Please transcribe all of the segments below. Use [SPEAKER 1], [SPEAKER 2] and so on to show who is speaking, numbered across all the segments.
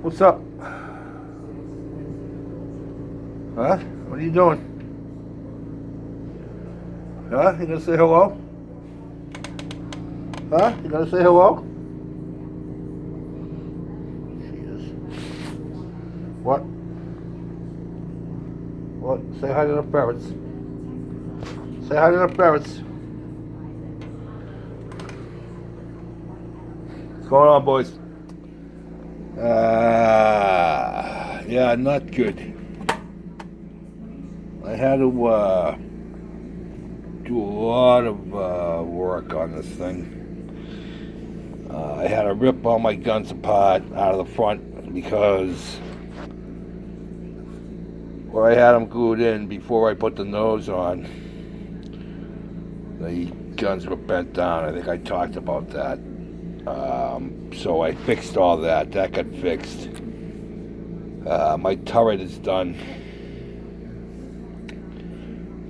[SPEAKER 1] What's up? Huh? What are you doing? Huh? You gonna say hello? Huh? You gonna say hello? Jesus. What? What? Say hi to the parrots. Say hi to the parrots. What's going on, boys? Yeah, not good. I had to do a lot of work on this thing. I had to rip all my guns apart out of the front because where I had them glued in before I put the nose on, the guns were bent down. I think I talked about that. So I fixed all that. That got fixed. My turret is done.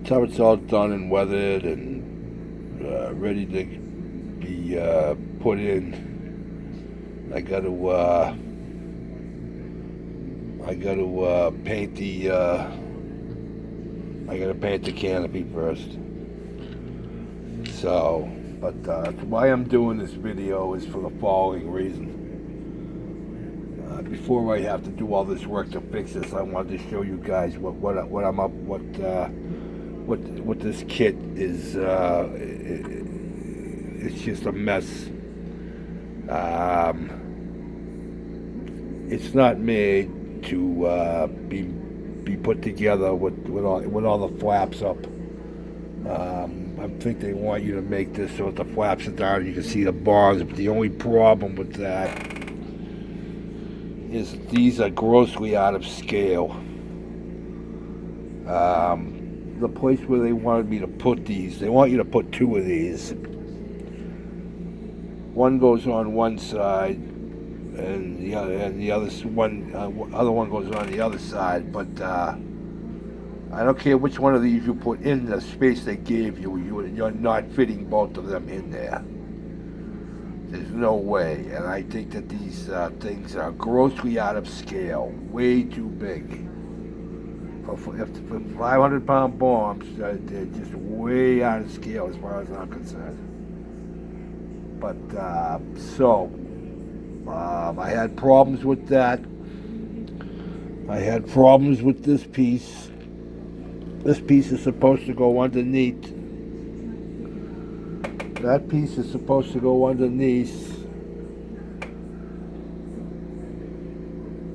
[SPEAKER 1] Turret's all done and weathered and ready to be put in. I got to paint the. I got to paint the canopy first. So, but why I'm doing this video is for the following reason. Before I have to do all this work to fix this, I wanted to show you guys what I'm up what this kit is. It's just a mess. It's not made to be put together with all the flaps up. I think they want you to make this so that the flaps are down and you can see the bars. But the only problem with that is these are grossly out of scale. The place where they wanted me to put these, they want you to put two of these. One goes on one side, and the other one goes on the other side. But I don't care which one of these you put in the space they gave you. You're not fitting both of them in there. There's no way. And I think that these things are grossly out of scale, way too big. For 500-pound bombs, they're just way out of scale as far as I'm concerned. But I had problems with that. I had problems with this piece. This piece is supposed to go underneath. That piece is supposed to go underneath.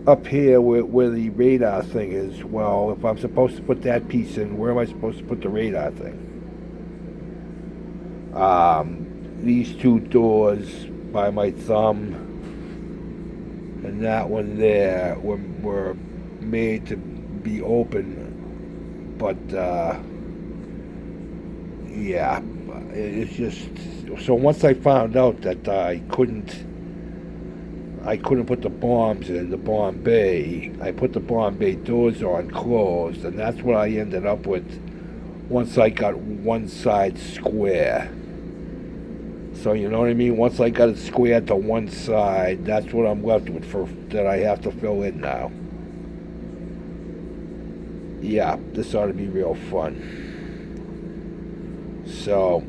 [SPEAKER 1] Up here where the radar thing is. Well, if I'm supposed to put that piece in, where am I supposed to put the radar thing? These two doors by my thumb and that one there were made to be open. But yeah, it's just so. Once I found out that I couldn't put the bombs in the bomb bay, I put the bomb bay doors on closed, and that's what I ended up with once I got one side square. So you know what I mean? Once I got it squared to one side, that's what I'm left with that I have to fill in now. Yeah, this ought to be real fun. So,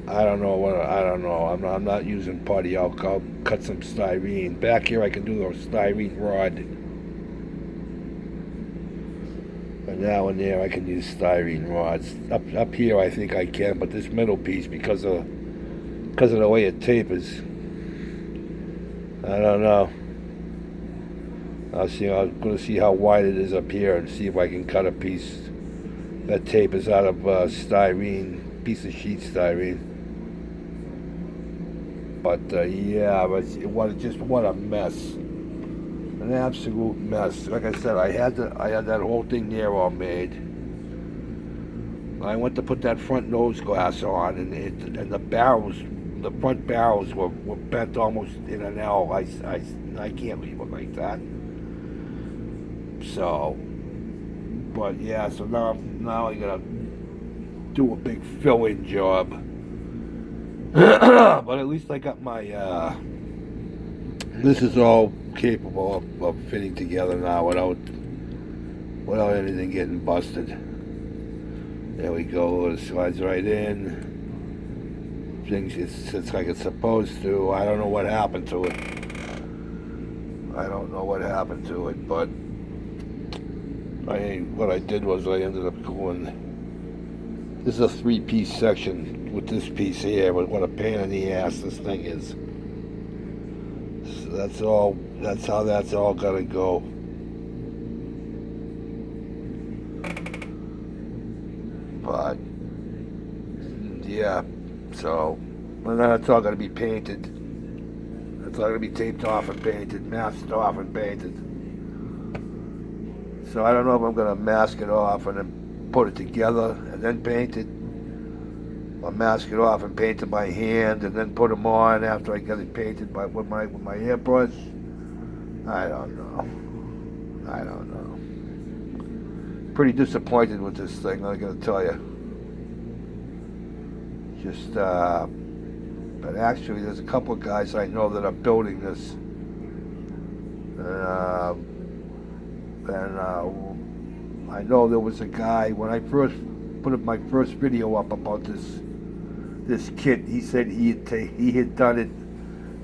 [SPEAKER 1] I don't know. I'm not using putty. I'll cut some styrene. Back here I can do those styrene rod. And now and there I can use styrene rods. Up here I think I can, but this middle piece, because of the way it tapers, I don't know. I'm going to see how wide it is up here and see if I can cut a piece that tapers out of styrene, piece of sheet styrene. But yeah, but what a mess, an absolute mess. Like I said, I had that whole thing there all made. I went to put that front nose glass on, and the barrels. The front barrels were bent almost in an L. I can't leave it like that. So, but yeah, so now I gotta do a big fill-in job. But at least I got my This is all capable of fitting together now without anything getting busted. There we go. It slides right in. Things it's like it's supposed to. I don't know what happened to it. I don't know what happened to it, but what I did was I ended up going. This is a 3-piece section with this piece here. But what a pain in the ass this thing is. So that's all. That's how that's all gotta go. But yeah, so and then it's all gonna be painted. It's all gonna be taped off and painted, masked off and painted. So I don't know if I'm gonna mask it off and then put it together and then paint it, or mask it off and paint it by hand and then put them on after I get it painted with my airbrush. I don't know. Pretty disappointed with this thing, I gotta tell you. Just, but actually, there's a couple of guys I know that are building this. And I know there was a guy, when I first put up my first video up about this kit, he said he had done it,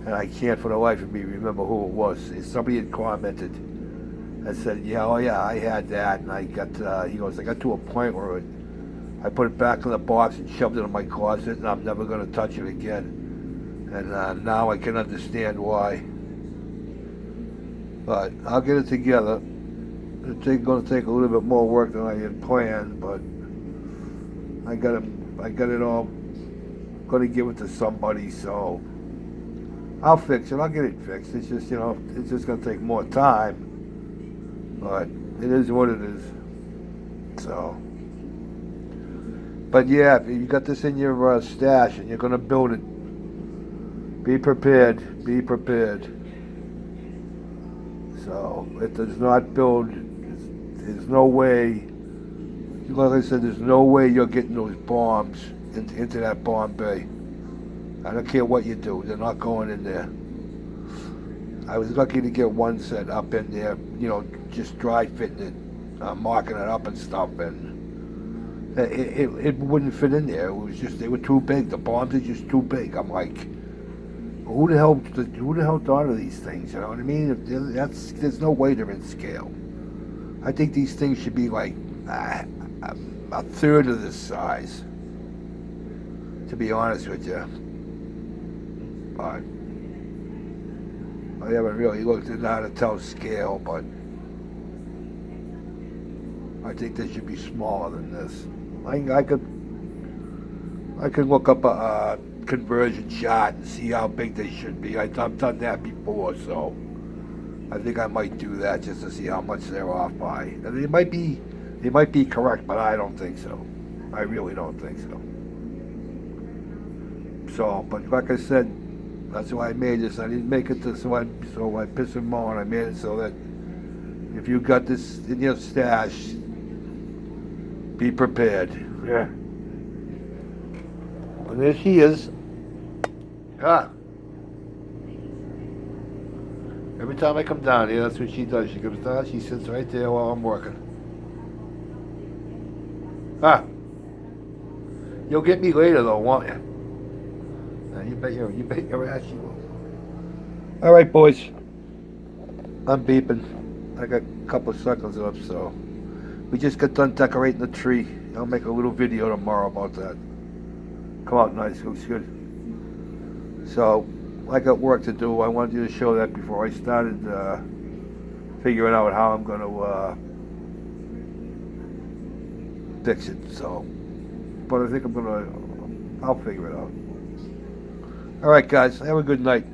[SPEAKER 1] and I can't for the life of me remember who it was. Somebody had commented and said, yeah, oh yeah, I had that, and I got, he goes, I got to a point where I put it back in the box and shoved it in my closet, and I'm never going to touch it again. And now I can understand why. But I'll get it together. It's going to take a little bit more work than I had planned, but I got it all. Going to give it to somebody, so I'll fix it. I'll get it fixed. It's just, it's just going to take more time, but it is what it is. So, but yeah, if you got this in your stash and you're going to build it, be prepared. Be prepared. So it does not build. There's no way. Like I said, there's no way you're getting those bombs into that bomb bay. I don't care what you do. They're not going in there. I was lucky to get one set up in there. Just dry fitting it, marking it up and stuff, and it wouldn't fit in there. It was just they were too big. The bombs are just too big. I'm like, who the hell thought of these things? You know what I mean? There's no way they're in scale. I think these things should be like a third of this size, to be honest with you. But I haven't really looked at how to tell scale, but I think they should be smaller than this. I could look up a conversion chart and see how big they should be. I've done that before, so I think I might do that just to see how much they're off by. And they might be correct, but I don't think so. I really don't think so. So, but like I said, that's why I made this. I didn't make it so I piss them on. I made it so that if you got this in your stash, be prepared. Yeah. And there she is. Every time I come down here, that's what she does. She comes down, she sits right there while I'm working. You'll get me later though, won't you? You bet your ass you will. All right, boys. I'm beeping. I got a couple of seconds left, so we just got done decorating the tree. I'll make a little video tomorrow about that. Come out nice, looks good. So I got work to do. I wanted you to show that before I started figuring out how I'm going to fix it. So, but I think I'll figure it out. All right, guys, have a good night.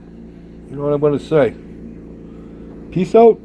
[SPEAKER 1] You know what I'm going to say. Peace out.